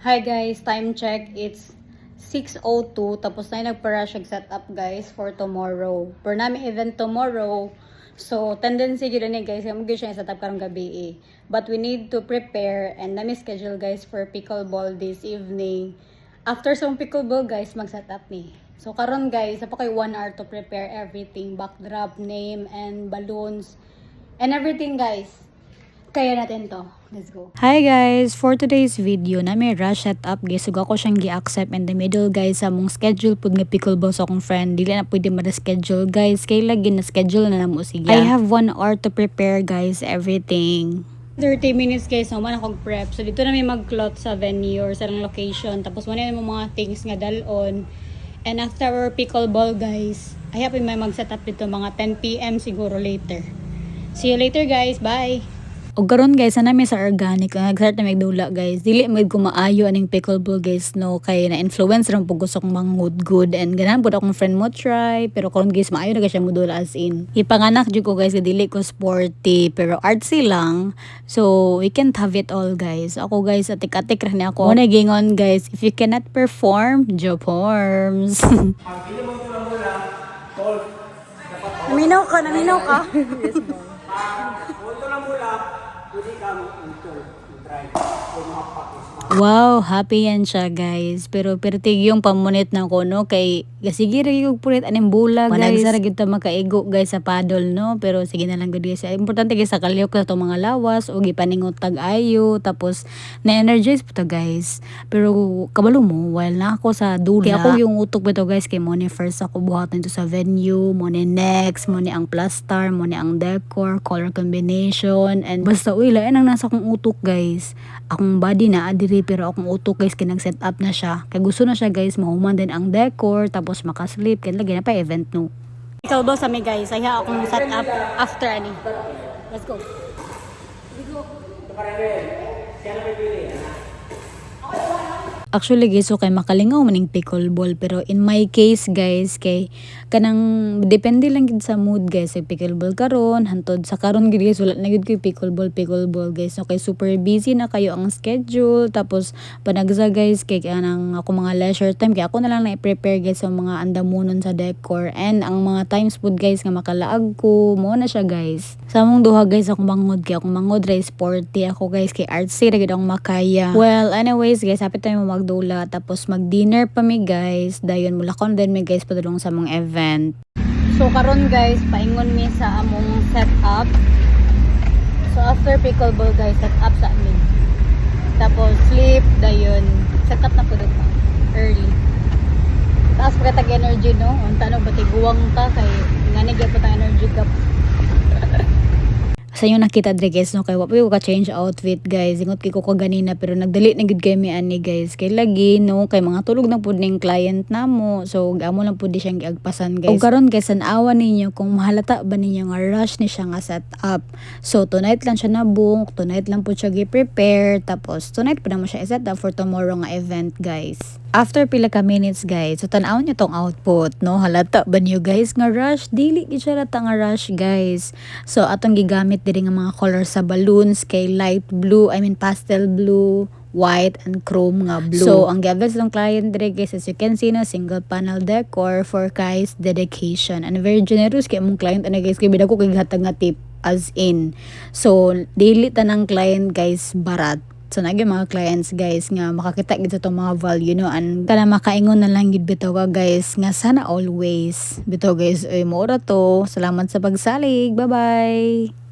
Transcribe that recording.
Hi guys, time check. It's 6:02 tapos na nagpa-rush setup guys for tomorrow. For namin event tomorrow. So, tendency gila ni guys, yung siya setup karong gabi eh. But we need to prepare and nami schedule guys for pickleball this evening. After some pickleball guys, mag-setup ni. So, karon guys, pa kayo 1 hour to prepare everything. Backdrop, name, and balloons. And everything guys. Kaya natin to. Let's go. Hi guys! For today's video na may rush setup guys. Sug ako siyang gi-accept in the middle guys sa mong schedule pud nga pickleball sa akong friend. Dili na pwede ma-schedule guys. Kay lagi na schedule na namo siya. I have 1 hour to prepare guys everything. 30 minutes guys, naman akong prep. So, dito na may mag-cloth sa venue or sa location. Tapos, muna yung mga things nga dalon. And after our pickleball guys, I hope may mag-set up dito mga 10 p.m. siguro later. See you later guys. Bye! O karon guys, sana may sa organic nag-start na magdula guys. Dili mo ko maayo aning pickleball guys no kay na influence ram pug gusto kong mangud good and ganahan pud akong friend mo try pero karon guys maayo na siya modula as in. Ipanganak jud ko guys dili ko sporty pero artsy lang. So we can't have it all guys. Ako guys atik-atik ra ni ako. Una gingon guys, if you cannot perform, job forms. Naminaw ka, naminaw ka. Wow, happy yan siya guys. Pero pertig yung pamunit na ko no kay sige ra yung pulit aning bula guys. Managsa ra gyud ta makaigo guys sa paddle no. Pero sige na lang gud guys. Importante guys sa kalyok sa mga lawas o gipaningot tag-ayo tapos na-energize po to guys. Pero kabalo mo while na ako sa dula. Kaya ako yung utok bito guys kay mo ni first ako buhat nito sa venue, mo ni next, mo ni ang plaster, mo ni ang decor, color combination and basta uy lain ang nasa akong utok guys. Akong body na adiri pero akong utok guys kay nag-set up na siya. Kay gusto na siya guys mahuman din ang decor tapos makasleep kay lagi na pa event no. Pickleball sa mi guys. Ay akong set up after ani. Let's go. Actually guys, so kay makalingaw maning pickleball pero in my case guys kay kanang depende lang gid sa mood guys sa pickleball karon hantod sa karon gid guys wala na gid ko pickleball guys so kay super busy na kayo ang schedule tapos panagsa guys kay kanang ako mga leisure time kay ako na lang na i-prepare guys sa mga andamunon sa decor and ang mga times food guys nga makalaag ko mo na siya guys sa among duha guys ako mangod kay akong mangod ra sporty ako guys kay artsy ra gid akong makaya. Well anyways guys happy tayo magdula tapos mag-dinner pa mi guys dayon mulakon din mi guys padulong sa mong event. So karon guys, paingon mi sa among setup. So after pickleball guys, set up sa amin. Tapos sleep dayon. Set up na pud ta early. Taas pa tag energy no. Unta no batiguwang ta kay ngani gyud pa tang energy gap. Sa inyo nakita dre guys no kay wa ko ka change outfit guys ingot kay ko ganina pero nagdali na gid kay mi ani guys kay lagi no kay mga tulog na pud ning client namo so amo lang pud di siyang giagpasan guys. O karon guys an-awan ninyo kung mahalata ba ninyo nga rush ni siya nga set up. So tonight lang siya nabunk, tonight lang pud siya gi-prepare tapos tonight pa na mo siya i-set up for tomorrow nga event guys. After pila ka minutes guys, so tan-aw niyo tong output no halata ba niyo guys nga rush dili gid siya lata nga rush guys. So atong gigamit diri nga mga color sa balloons kay light blue, I mean pastel blue, white and chrome nga blue. So ang giabot sa client diri guys as you can see na single panel decor for Kai's dedication and very generous kay among client ana guys kay bidako kay hatag nga tip as in. So dili tanang client guys barat. So nagi mga clients guys nga makakita gid sa tong mga value no and kana makaingon na lang gid bitaw ka guys nga sana always bitaw guys oy mo ra to. Salamat sa pagsalig. Bye bye.